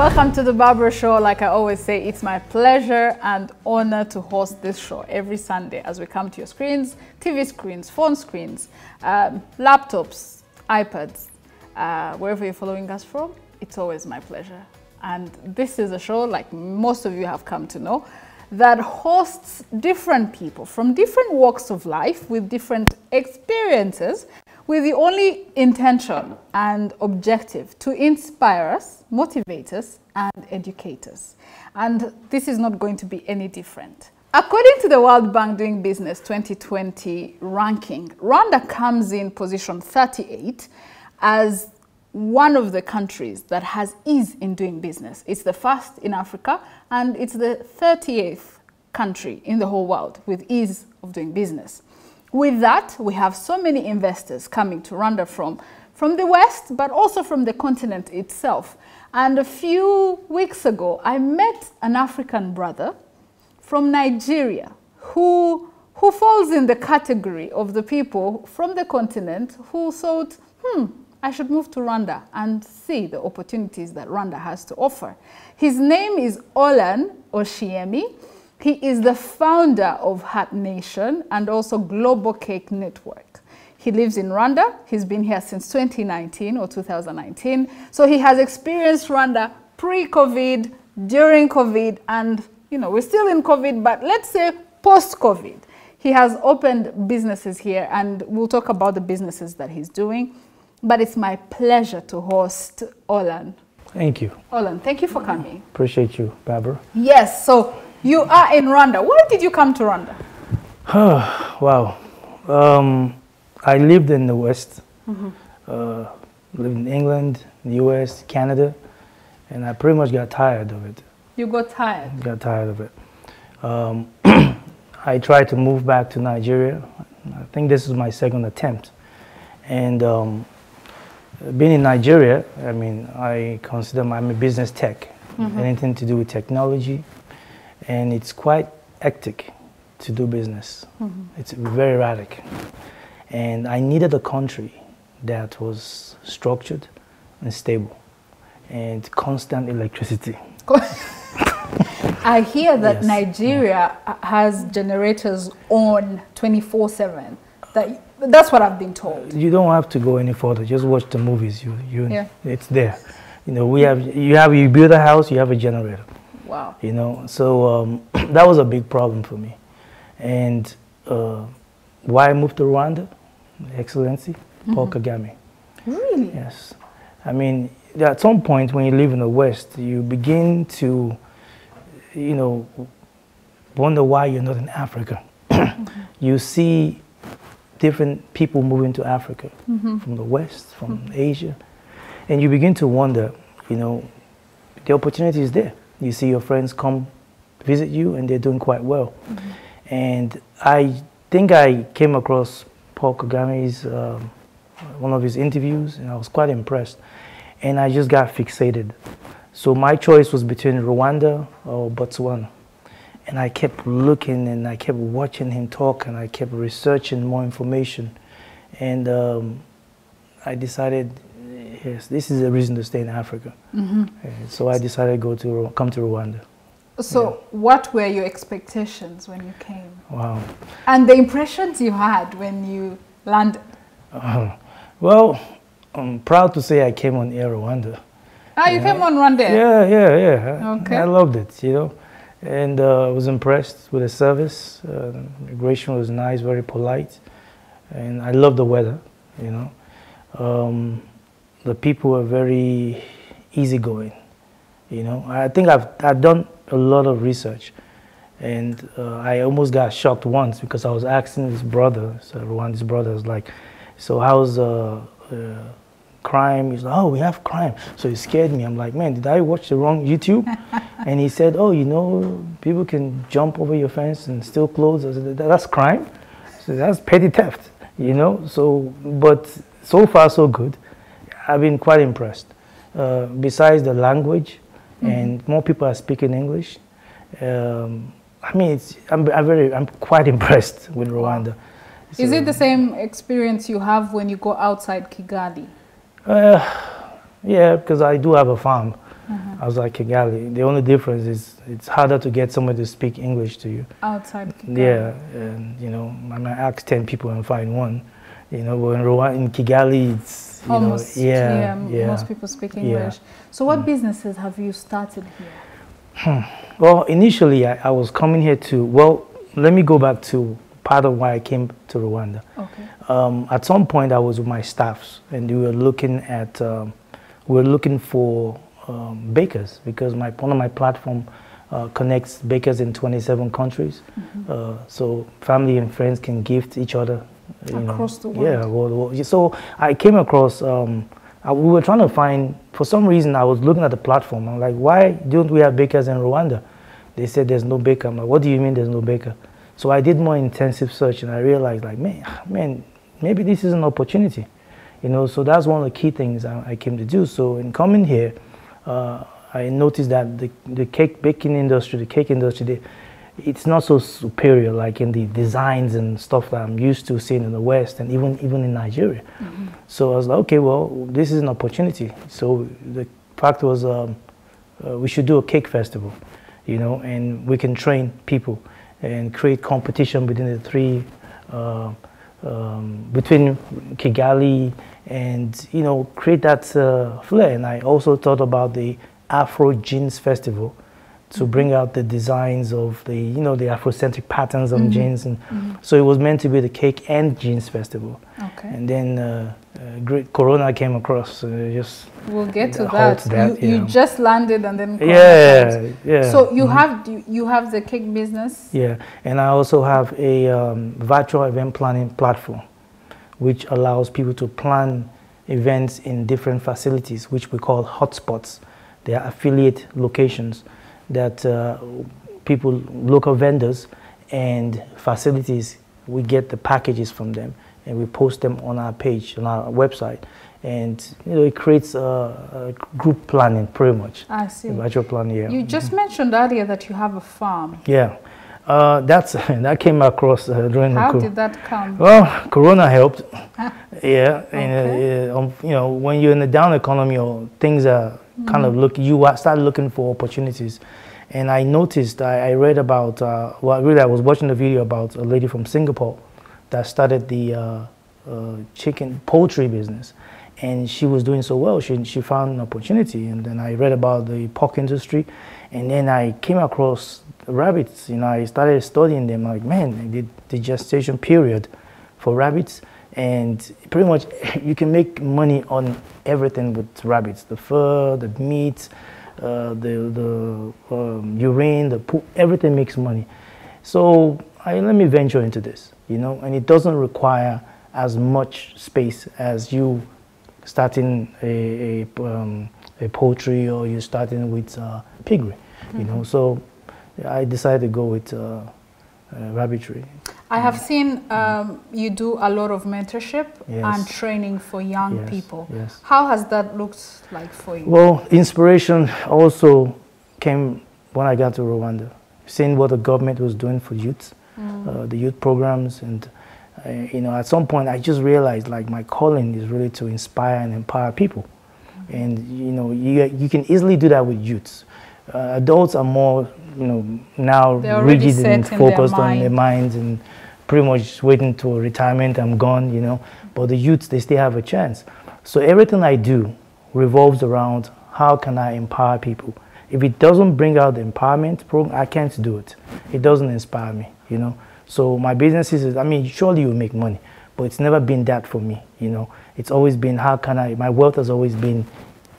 Welcome to the Barber Show. Like I always say, it's my pleasure and honor to host this show every Sunday as we come to your screens, TV screens, phone screens, laptops, iPads, wherever you're following us from. It's always my pleasure. And this is a show, like most of you have come to know, that hosts different people from different walks of life with different experiences, with the only intention and objective to inspire us, motivate us, and educate us. And this is not going to be any different. According to the World Bank Doing Business 2020 ranking, Rwanda comes in position 38 as one of the countries that has ease in doing business. It's the first in Africa, and it's the 38th country in the whole world with ease of doing business. With that, we have so many investors coming to Rwanda from the West, but also from the continent itself. And a few weeks ago, I met an African brother from Nigeria who falls in the category of the people from the continent who thought, I should move to Rwanda and see the opportunities that Rwanda has to offer. His name is Olan Oshiemi. He is the founder of Heart Nation and also Global Cake Network. He lives in Rwanda. He's been here since 2019 or 2019. So he has experienced Rwanda pre-COVID, during COVID, and we're still in COVID, but let's say post-COVID. He has opened businesses here, and we'll talk about the businesses that he's doing. But it's my pleasure to host Olan. Thank you. Olan, thank you for coming. Appreciate you, Barbara. Yes, so you are in Rwanda. Why did you come to Rwanda? Wow. I lived in the West, lived in England, the US, Canada, and I pretty much got tired of it. You got tired? Got tired of it. I tried to move back to Nigeria. I think this is my second attempt. And being in Nigeria, I mean, I consider I'm a business tech, anything to do with technology. And it's quite hectic to do business. It's very erratic. And I needed a country that was structured and stable and constant electricity. I hear that Nigeria has generators on 24/7. That's what I've been told. You don't have to go any further. Just watch the movies. It's there. You build a house, you have a generator. Wow. So that was a big problem for me. And why I moved to Rwanda? Excellency, Paul Kagame. Really? Yes. I mean, at some point when you live in the West, you begin to, wonder why you're not in Africa. You see different people moving to Africa from the West, from Asia, and you begin to wonder, the opportunity is there. You see your friends come visit you and they're doing quite well. And I think I came across Paul Kagame's, one of his interviews, and I was quite impressed. And I just got fixated. So my choice was between Rwanda or Botswana. And I kept looking and I kept watching him talk and I kept researching more information. And I decided, yes, this is a reason to stay in Africa. And so I decided to come to Rwanda. So what were your expectations when you came? Wow. And the impressions you had when you landed? Well, I'm proud to say I came on Air Rwanda. Ah, you came on Rwanda? Yeah. Okay. I loved it, And I was impressed with the service. Immigration was nice, very polite. And I loved the weather, The people were very easygoing, I think I've done a lot of research. And I almost got shocked once because I was asking his brother, Rwanda's brother, was like, so how's crime? He's like, oh, we have crime. So it scared me. I'm like, man, did I watch the wrong YouTube? And he said, oh, people can jump over your fence and steal clothes. I said, that's crime? So that's petty theft, So, but so far so good. I've been quite impressed. Besides the language, and more people are speaking English. I mean, I'm quite impressed with Rwanda. Wow. So, is it the same experience you have when you go outside Kigali? Yeah, because I do have a farm. I was like, Kigali. The only difference is it's harder to get someone to speak English to you. Outside Kigali. Yeah, and you know, I might ask 10 people and find one. You know, but in Rwanda, in Kigali, it's you almost know, most people speak English. So what businesses have you started here? Well, initially I was coming here to, well, let me go back to part of why I came to Rwanda. Okay. At some point I was with my staffs and we were looking at, we were looking for bakers, because one of my platform connects bakers in 27 countries. So family and friends can gift each other. Across the world. Yeah, well, so I came across, we were trying to find, for some reason I was looking at the platform. I'm like, why don't we have bakers in Rwanda? They said there's no baker. I'm like, what do you mean there's no baker? So I did more intensive search and I realized like, man, maybe this is an opportunity. You know, so that's one of the key things I came to do. So in coming here, I noticed that the cake baking industry, the cake industry, it's not so superior like in the designs and stuff that I'm used to seeing in the West and even in Nigeria. So I was like, okay, well, this is an opportunity. So the fact was we should do a cake festival, you know, and we can train people and create competition between the three, between Kigali and, you know, create that flair. And I also thought about the Afro Jeans Festival, to bring out the designs of the, you know, the Afrocentric patterns on jeans. And so it was meant to be the cake and jeans festival. Okay. And then great Corona came across. Just we'll get to that. You just landed and then Corona comes. Yeah. So you have the cake business? Yeah, and I also have a virtual event planning platform, which allows people to plan events in different facilities, which we call hotspots. They are affiliate locations that people, local vendors and facilities, we get the packages from them and we post them on our page, on our website. And you know, it creates a group planning pretty much. I see. Virtual planning, yeah. You just mentioned earlier that you have a farm. Yeah. That came across during How did that come? Well, Corona helped. Yeah. Okay. And, you know, when you're in a down economy or things are kind of you start looking for opportunities. And I noticed, I read about, well, really I was watching a video about a lady from Singapore that started the poultry business. And she was doing so well, she found an opportunity. And then I read about the pork industry. And then I came across rabbits. You know, I started studying them. Like, man, the gestation period for rabbits. And pretty much you can make money on everything with rabbits. The fur, the meat, the urine, the poop, everything makes money. So let me venture into this, you know, and it doesn't require as much space as you starting a poultry or you starting with piggery, you know. So I decided to go with rabbitry. I have seen you do a lot of mentorship and training for young people. Yes. How has that looked like for you? Well, inspiration also came when I got to Rwanda, seeing what the government was doing for youth, the youth programs. And, you know, at some point I just realized like my calling is really to inspire and empower people. And, you know, you can easily do that with youths. Adults are more, you know, now rigid and focused on their minds and pretty much waiting to retirement, I'm gone, you know. But the youths, they still have a chance. So everything I do revolves around how can I empower people. If it doesn't bring out the empowerment program, I can't do it. It doesn't inspire me, you know. So my business is, I mean, surely you make money, but it's never been that for me, you know. It's always been how can my wealth has always been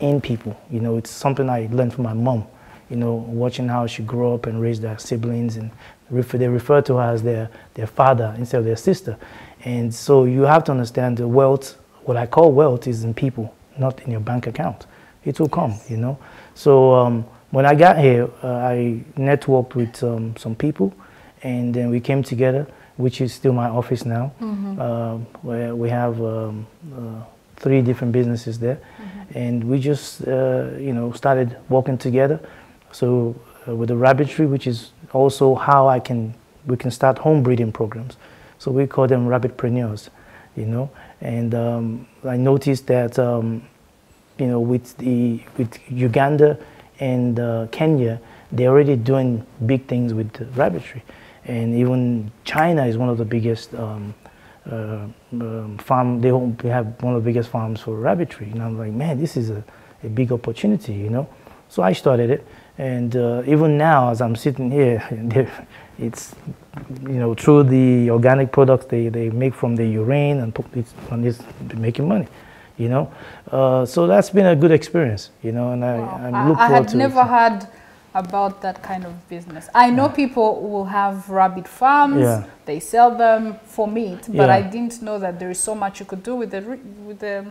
in people, you know. It's something I learned from my mom. You know, watching how she grew up and raised their siblings, and they refer to her as their father instead of their sister. And so you have to understand the wealth, what I call wealth is in people, not in your bank account. It will come, you know. So when I got here, I networked with some people, and then we came together, which is still my office now, where we have 3 different businesses there. And we just, you know, started working together. So with the rabbitry, which is also how we can start home breeding programs. So we call them rabbitpreneurs, you know. And I noticed that, you know, with Uganda and Kenya, they're already doing big things with the rabbitry. And even China is one of the biggest farm. They have one of the biggest farms for rabbitry. And I'm like, man, this is a big opportunity, you know. So I started it, and even now, as I'm sitting here, it's, you know, through the organic products they make from the urine, and it's making money, you know. So that's been a good experience, you know, and wow. I look forward to it. I had never heard about that kind of business. I know people will have rabbit farms, yeah. they sell them for meat, but yeah. I didn't know that there is so much you could do with the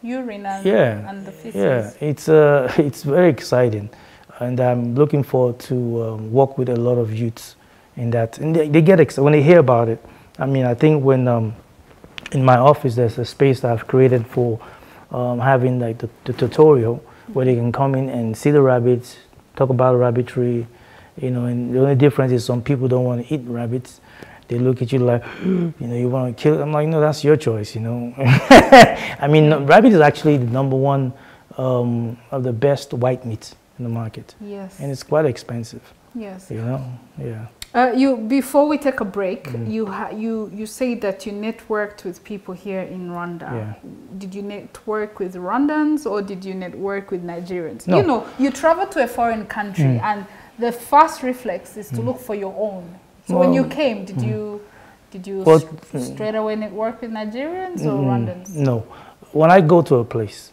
urine and, yeah. and the feces. Yeah, it's very exciting, and I'm looking forward to work with a lot of youths in that, and they get excited when they hear about it. I mean, I think when in my office there's a space that I've created for having like the tutorial where they can come in and see the rabbits, talk about rabbitry, you know, and the only difference is some people don't want to eat rabbits. They look at you like, you know, you want to kill it. I'm like, no, that's your choice, you know. I mean, rabbit is actually the #1 of the best white meats in the market. Yes. And it's quite expensive. Yes. You know, yeah. Before we take a break, you say that you networked with people here in Rwanda. Yeah. Did you network with Rwandans or did you network with Nigerians? No. You know, you travel to a foreign country and the first reflex is to look for your own. So when you came, did you straight away network with Nigerians or Rwandans? No. When I go to a place,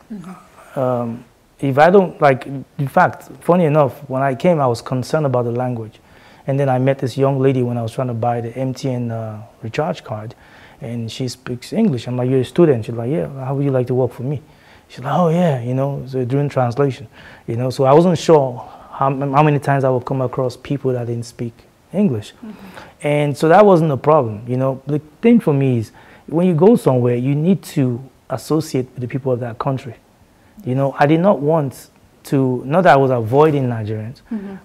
if I don't, like, in fact, funny enough, when I came, I was concerned about the language. And then I met this young lady when I was trying to buy the MTN recharge card, and she speaks English. I'm like, you're a student? She's like, yeah, how would you like to work for me? She's like, oh yeah, you know, so doing translation, you know. So I wasn't sure how many times I would come across people that didn't speak English. And so that wasn't a problem, you know. The thing for me is, when you go somewhere, you need to associate with the people of that country. You know, I did not want to, not that I was avoiding Nigerians,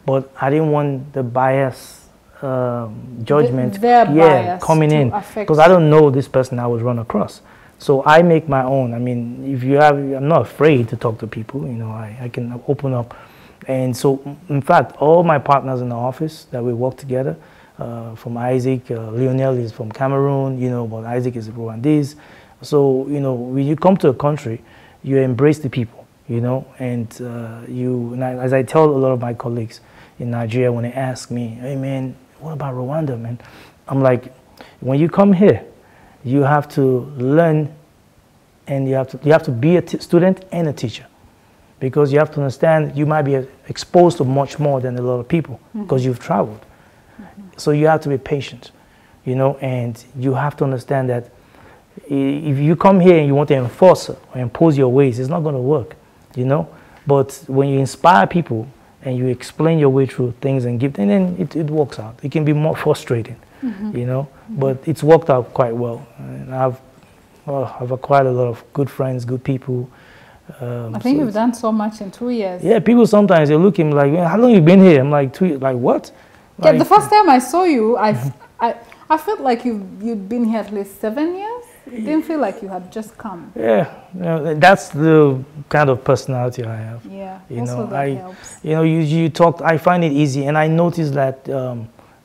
but I didn't want the bias judgment bias coming in, because I don't know this person I would run across. So I make my own. I mean, if you have, I'm not afraid to talk to people, you know, I can open up. And so, in fact, all my partners in the office that we work together, from Isaac, Lionel is from Cameroon, you know, but Isaac is Rwandese. So, you know, when you come to a country, you embrace the people, you know, and as I tell a lot of my colleagues in Nigeria, when they ask me, hey man, what about Rwanda, man? I'm like, when you come here, you have to learn, and you have to be a student and a teacher, because you have to understand you might be exposed to much more than a lot of people because you've traveled. So you have to be patient, you know, and you have to understand that if you come here and you want to enforce or impose your ways, it's not going to work, you know. But when you inspire people and you explain your way through things and give, and then it works out. It can be more frustrating, you know, but it's worked out quite well. And I've acquired a lot of good friends, good people. I think you've done so much in 2 years. Yeah, people sometimes they look at me like, how long you been here? I'm like, 2 years. Like what? Yeah, like, the first time I saw you, I felt like you'd been here at least 7 years. It didn't feel like you had just come. Yeah, you know, that's the kind of personality I have. Yeah, you also know, that helps. You know, you talk. I find it easy, and I notice that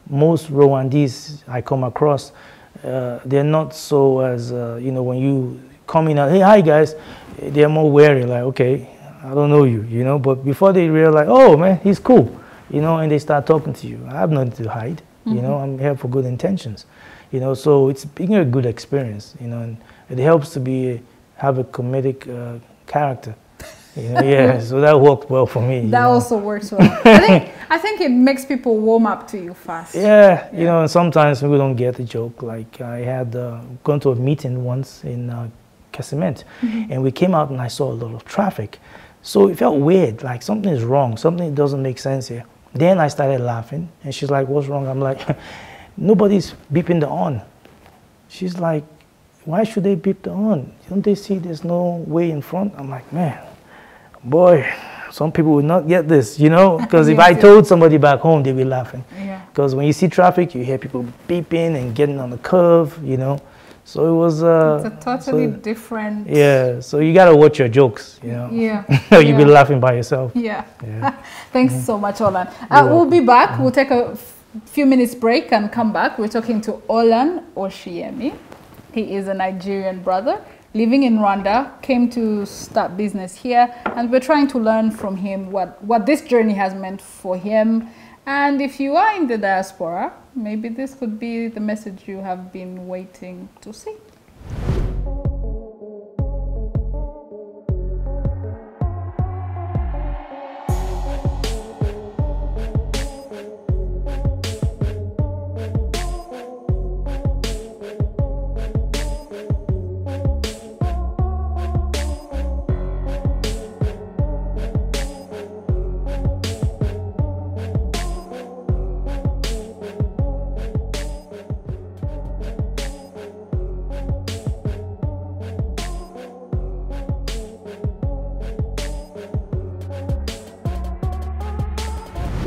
most Rwandese I come across, they're not so as you know, when you come in and hey, hi guys, they're more wary. Like, okay, I don't know you, you know. But before they realize, oh man, he's cool, you know, and they start talking to you. I have nothing to hide. You know, I'm here for good intentions. You know, so it's being a good experience, you know, and it helps to have a comedic character, you know, yeah, so that worked well for me. That also works well. I think it makes people warm up to you fast. Yeah, you know, and sometimes people don't get the joke. Like I had gone to a meeting once in Cassiment, and we came out and I saw a lot of traffic. So it felt weird, like something is wrong, something doesn't make sense here. Then I started laughing, and she's like, what's wrong? I'm like, nobody's beeping the horn. She's like, why should they beep the horn? Don't they see there's no way in front? I'm like, man, boy, some people will not get this, you know? Because if I told somebody back home, they'd be laughing. Because when you see traffic, you hear people beeping and getting on the curve, you know? So it was it's a totally different. Yeah, so you gotta watch your jokes, you know. Yeah. You'll be laughing by yourself. Yeah. Yeah. Thanks so much, Olan. We'll be back. We'll take a few minutes break and come back. We're talking to Olan Oshiemi. He is a Nigerian brother living in Rwanda, came to start business here, and we're trying to learn from him what this journey has meant for him. And if you are in the diaspora, maybe this could be the message you have been waiting to see.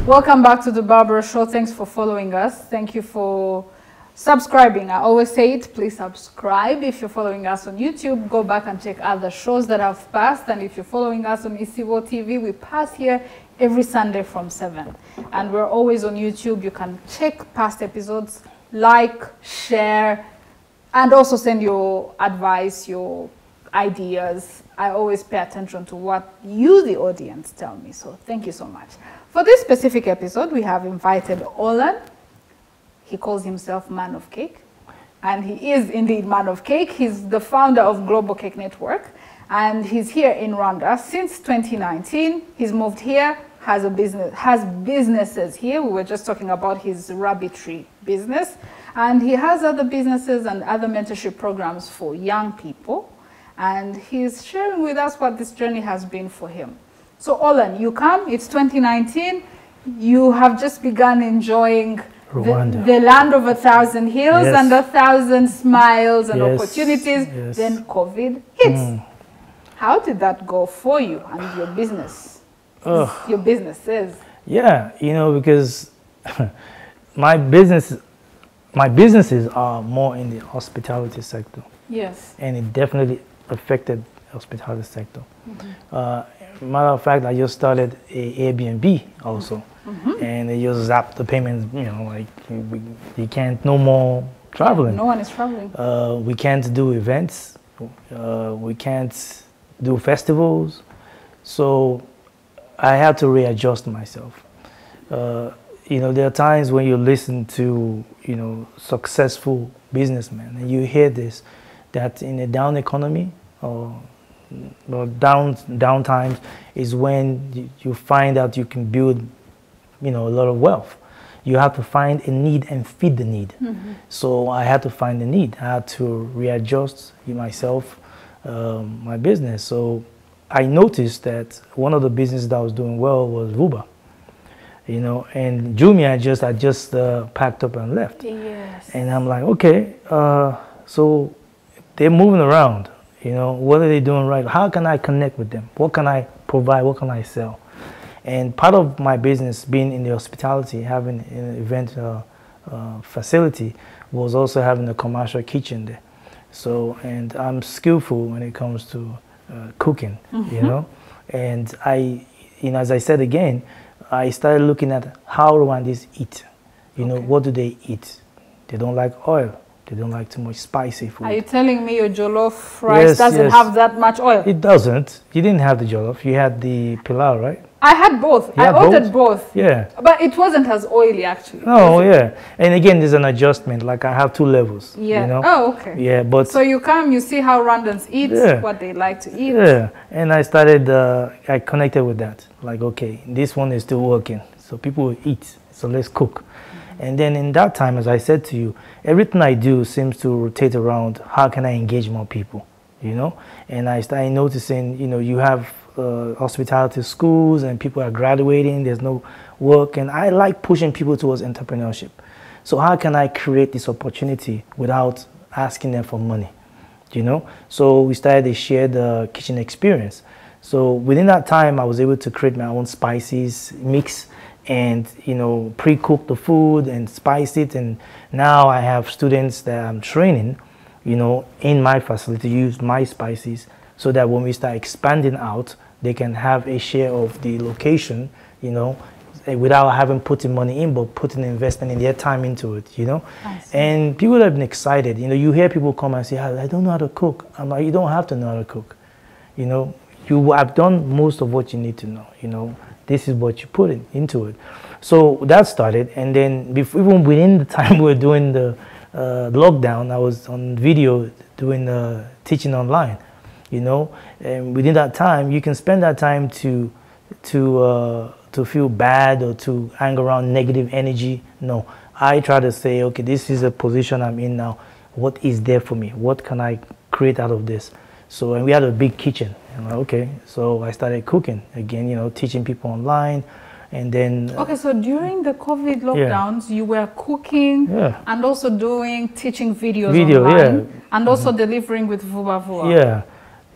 Welcome back to the Barbara Show. Thanks for following us. Thank you for subscribing. I always say it, please subscribe. If you're following us on YouTube, go back and check other shows that have passed. And if you're following us on Isiwo TV, we pass here every Sunday from 7. And we're always on YouTube. You can check past episodes, like, share, and also send your advice, your ideas. I always pay attention to what you, the audience, tell me. So thank you so much. For this specific episode, we have invited Olan. He calls himself Man of Cake, and he is indeed Man of Cake. He's the founder of Global Cake Network, and he's here in Rwanda since 2019. He's moved here, has businesses here. We were just talking about his rabbitry business, and he has other businesses and other mentorship programs for young people, and he's sharing with us what this journey has been for him. So Olan, you come, it's 2019, you have just begun enjoying the land of 1,000 hills and 1,000 smiles and opportunities. Then COVID hits. How did that go for you and your business? Your businesses? Yeah, you know, because my businesses are more in the hospitality sector. Yes. And it definitely affected the hospitality sector. Matter of fact, I just started a Airbnb also, and they just zap the payments. You know, like you can't no more traveling. No one is traveling. We can't do events. We can't do festivals. So I had to readjust myself. You know, there are times when you listen to successful businessmen, and you hear this, that in a down economy or down times is when you find out you can build a lot of wealth. You have to find a need and feed the need. So I had to find the need. I had to readjust myself, my business. So I noticed that one of the businesses that was doing well was Uber, and Jumia I just packed up and left. Yes. And I'm like, okay, so they're moving around. What are they doing right? How can I connect with them? What can I provide? What can I sell? And part of my business, being in the hospitality, having an event facility, was also having a commercial kitchen there. So, and I'm skillful when it comes to cooking, And as I said again, I started looking at how Rwandans eat. What do they eat? They don't like oil. They don't like too much spicy food. Are you telling me your jollof rice doesn't have that much oil? It doesn't. You didn't have the jollof. You had the pilau, right? I had both. I ordered both. Yeah. But it wasn't as oily, actually. No, yeah. And again, there's an adjustment. Like I have 2 levels. Yeah. Oh, okay. Yeah, but... So you come, you see how Rwandans eat, what they like to eat. Yeah. And I started, I connected with that. Like, okay, this one is still working. So people will eat. So let's cook. And then in that time, as I said to you, everything I do seems to rotate around how can I engage more people, And I started noticing, you have hospitality schools and people are graduating, there's no work. And I like pushing people towards entrepreneurship. So how can I create this opportunity without asking them for money, So we started a shared kitchen experience. So within that time, I was able to create my own spices mix and pre-cook the food and spice it. And now I have students that I'm training, you know, in my facility, use my spices, so that when we start expanding out, they can have a share of the location, you know, without having putting money in, but putting investment in their time into it, you know. And people have been excited. You know, you hear people come and say, I don't know how to cook. I'm like, you don't have to know how to cook. You know, you have done most of what you need to know, you know. This is what you put into it. So that started, and then even within the time we were doing the lockdown, I was on video doing teaching online, you know. And within that time, you can spend that time to feel bad or to hang around negative energy. No, I try to say, okay, this is a position I'm in now. What is there for me? What can I create out of this? So, and we had a big kitchen. I'm like, okay, so I started cooking again, you know, teaching people online. And then okay, so during the COVID lockdowns, you were cooking and also doing teaching videos online, and also delivering with Vuba Vuba. Yeah,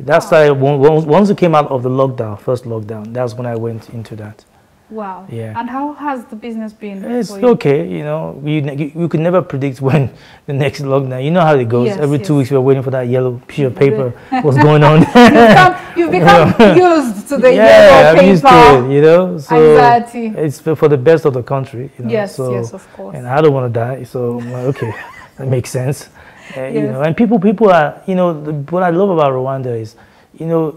that's why once we came out of the lockdown, first lockdown, that's when I went into that. Wow. Yeah. And how has the business been? It's okay, you know. You could never predict when the next lockdown. You know how it goes. Yes, Every 2 weeks we're waiting for that yellow piece of paper. What's going on? You've become used to the yellow I'm paper. used to it, you know. So anxiety. It's for the best of the country, you know. Yes, so, yes, of course. And I don't want to die, so I'm like, okay, that makes sense. You know, and people are, you know, what I love about Rwanda is, you know,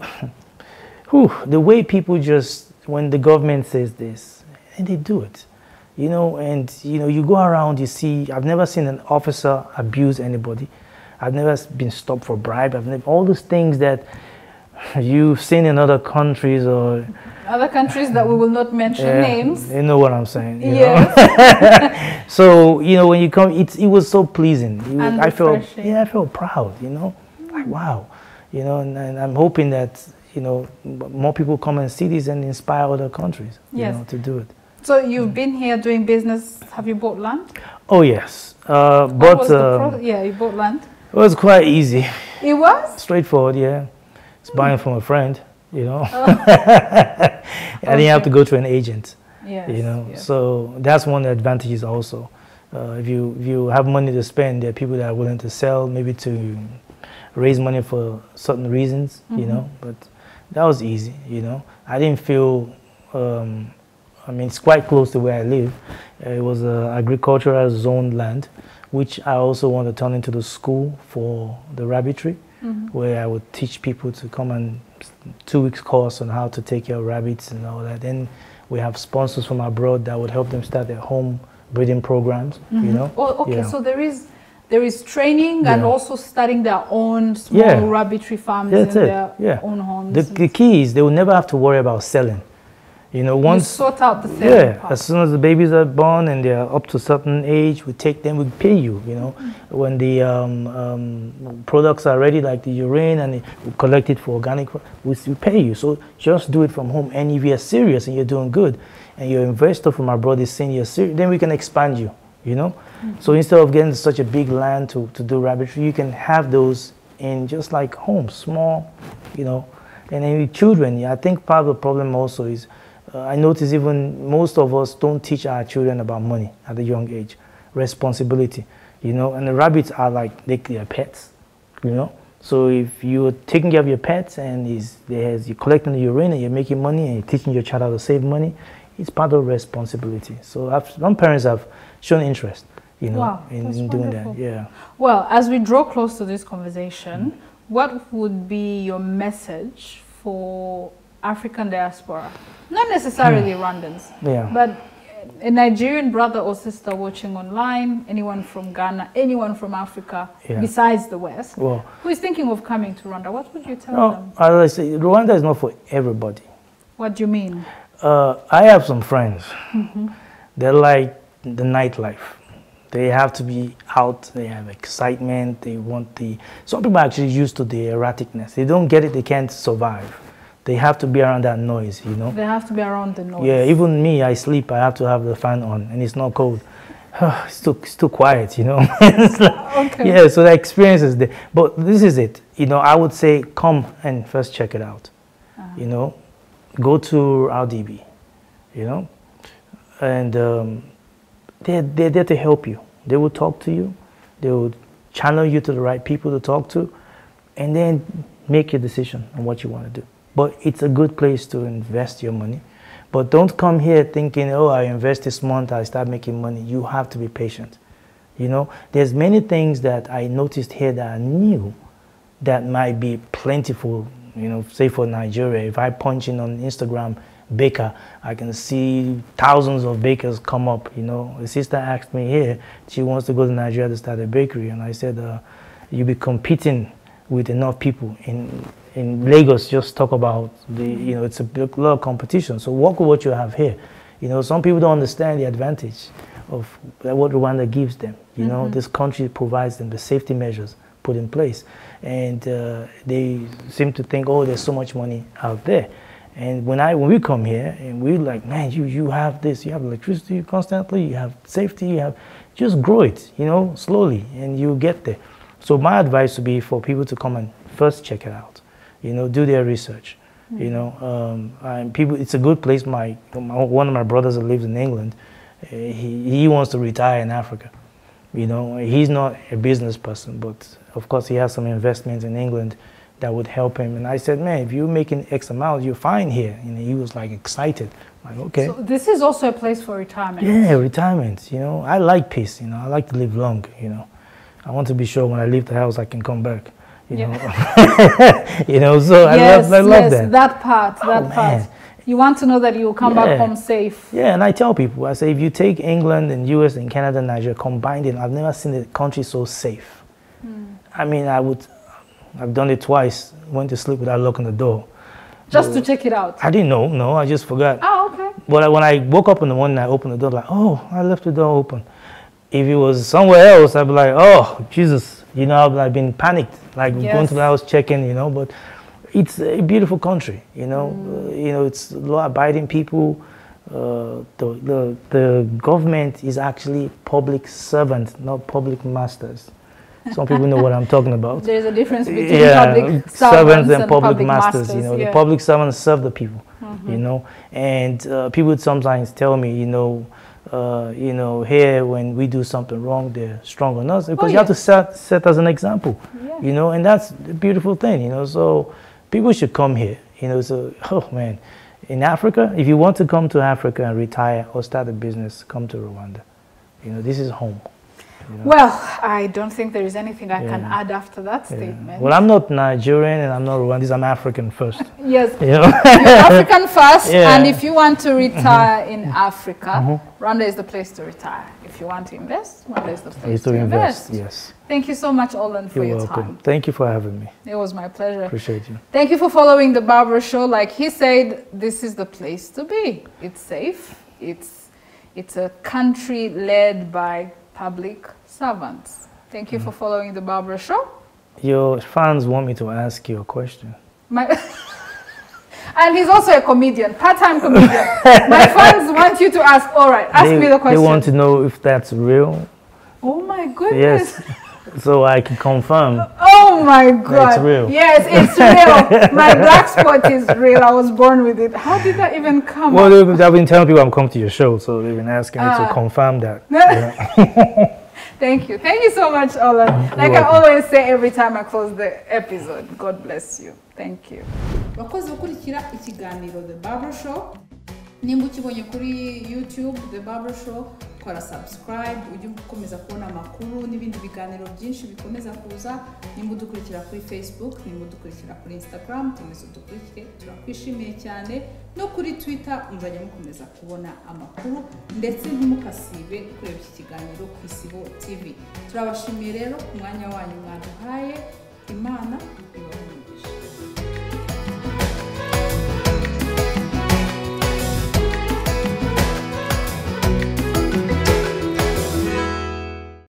the way people just, when the government says this, and they do it, you know, and, you know, you go around, you see, I've never seen an officer abuse anybody. I've never been stopped for bribe. All those things that you've seen in other countries or... Other countries that we will not mention names. You know what I'm saying. You know? So, you know, when you come, it was so pleasing. I felt proud, you know, like, wow, you know, and I'm hoping that, you know, more people come and see this and inspire other countries, you know, to do it. So you've been here doing business. Have you bought land? Oh, yes. You bought land. It was quite easy. It was? Straightforward, yeah. It's buying from a friend, you know. I didn't have to go to an agent, you know. So that's one of the advantages also. If you have money to spend, there are people that are willing to sell, maybe to raise money for certain reasons, you know. But that was easy, you know. I didn't feel, I mean, it's quite close to where I live. It was agricultural zoned land, which I also want to turn into the school for the rabbitry, where I would teach people to come and 2 weeks course on how to take care of rabbits and all that. Then we have sponsors from abroad that would help them start their home breeding programs, you know. Oh, okay, so there is training and also starting their own small rabbitry farms in their own homes. The key is they will never have to worry about selling. You know, once you sort out the selling part. As soon as the babies are born and they're up to a certain age, we take them, we pay you, you know. When the products are ready, like the urine, and we collect it for organic, we pay you. So just do it from home. And if you're serious and you're doing good, and your investor from abroad is saying you're serious, then we can expand you, you know. So instead of getting such a big land to do rabbitry, you can have those in just like homes, small, you know. And then with children, I think part of the problem also is, I notice even most of us don't teach our children about money at a young age, responsibility, you know, and the rabbits are like, they're pets, you know. So if you're taking care of your pets and you're collecting the urine and you're making money and you're teaching your child how to save money, it's part of responsibility. So some parents have shown interest, you know, in doing that, yeah. Well, as we draw close to this conversation, what would be your message for African diaspora? Not necessarily Rwandans, but a Nigerian brother or sister watching online, anyone from Ghana, anyone from Africa, besides the West, who is thinking of coming to Rwanda, what would you tell them? As I say, Rwanda is not for everybody. What do you mean? I have some friends. They're like the nightlife. They have to be out, they have excitement, they want some people are actually used to the erraticness. They don't get it, they can't survive. They have to be around that noise, you know. They have to be around the noise. Yeah, even me, I sleep, I have to have the fan on, and it's not cold. It's too quiet, you know. It's like, yeah, so the experience is there. But this is it, you know. I would say come and first check it out, you know. Go to RDB, you know, and they're there to help you. They will talk to you. They will channel you to the right people to talk to, and then make your decision on what you want to do. But it's a good place to invest your money. But don't come here thinking, oh, I invest this month, I start making money. You have to be patient. You know, there's many things that I noticed here that are new that might be plentiful, you know, say for Nigeria. If I punch in on Instagram, baker, I can see thousands of bakers come up, you know. A sister asked me here, she wants to go to Nigeria to start a bakery. And I said, you'll be competing with enough people. In Lagos, just talk about the, you know, it's a lot of competition. So work with what you have here. You know, some people don't understand the advantage of what Rwanda gives them. You know, this country provides them the safety measures put in place. And they seem to think, oh, there's so much money out there. And when we come here, and we're like, man, you have this, you have electricity constantly, you have safety, you have, just grow it, you know, slowly, and you'll get there. So my advice would be for people to come and first check it out, you know, do their research, you know. And people, it's a good place. One of my brothers that lives in England, he wants to retire in Africa. You know, he's not a business person, but of course he has some investments in England that would help him. And I said, man, if you're making X amount, you're fine here. And he was like excited. Like, okay. So this is also a place for retirement. Yeah, retirement. You know, I like peace. You know, I like to live long. You know, I want to be sure when I leave the house I can come back. You know, you know. So yes, I love that. That part. Man. You want to know that you will come back home safe. Yeah, and I tell people, I say, if you take England and US and Canada and Nigeria combined it, I've never seen a country so safe. I mean, I've done it twice. Went to sleep without locking the door. Just to check it out? I didn't know. No, I just forgot. Oh, okay. But when I woke up in the morning, I opened the door, like, oh, I left the door open. If it was somewhere else, I'd be like, oh, Jesus. You know, I've been panicked, like going to the house checking, you know. But it's a beautiful country, you know. You know, it's law-abiding people. The government is actually public servants, not public masters. Some people know what I'm talking about. There's a difference between public servants and public masters. You know, the public servants serve the people. You know, and people would sometimes tell me, you know, here when we do something wrong, they're strong on us because you have to set as an example. You know, and that's a beautiful thing. You know, so people should come here. You know, so oh man, in Africa, if you want to come to Africa and retire or start a business, come to Rwanda. You know, this is home. You know? Well, I don't think there is anything I can add after that statement. Well, I'm not Nigerian and I'm not Rwandese. I'm African first. Yes, you know? You're African first, and if you want to retire in Africa, Rwanda is the place to retire. If you want to invest, Rwanda is the place to invest. Yes. Thank you so much, Olan, for your time. Thank you for having me. It was my pleasure. Appreciate you. Thank you for following The Barbara Show. Like he said, this is the place to be. It's safe. It's a country led by public servants. Thank you for following The Barbara Show. Your fans want me to ask you a question. And he's also a comedian, part-time comedian. My fans want you to ask, all right, ask me the question. They want to know if that's real. Oh my goodness. Yes, so I can confirm. Oh my God. It's real. Yes, it's real. My black spot is real. I was born with it. How did that even come up? Well, I've been telling people I'm coming to your show, so they've been asking me to confirm that. Thank you. Thank you so much, Olan. Like I always say every time I close the episode, God bless you. Thank you. Wakoze ukurikira ikiganiro The Barbara Show. Nimba ukibonye kuri YouTube The Barbara Show, kora subscribe ujye ukomeza kubona amakuru n'ibindi biganiro byinshi bikomeza kuza. Nimba udukurikira kuri Facebook, nimba udukurikira kuri Instagram, tumeze udukurikire, turakwishimiye cyane. No kuri Twitter muzajya mukomeza kubona amakuru ndetse ntimukasibe kureba iki kiganiro ku Isibo TV. Turabashimiye rero ku mwanya wanyu mwaduhaye.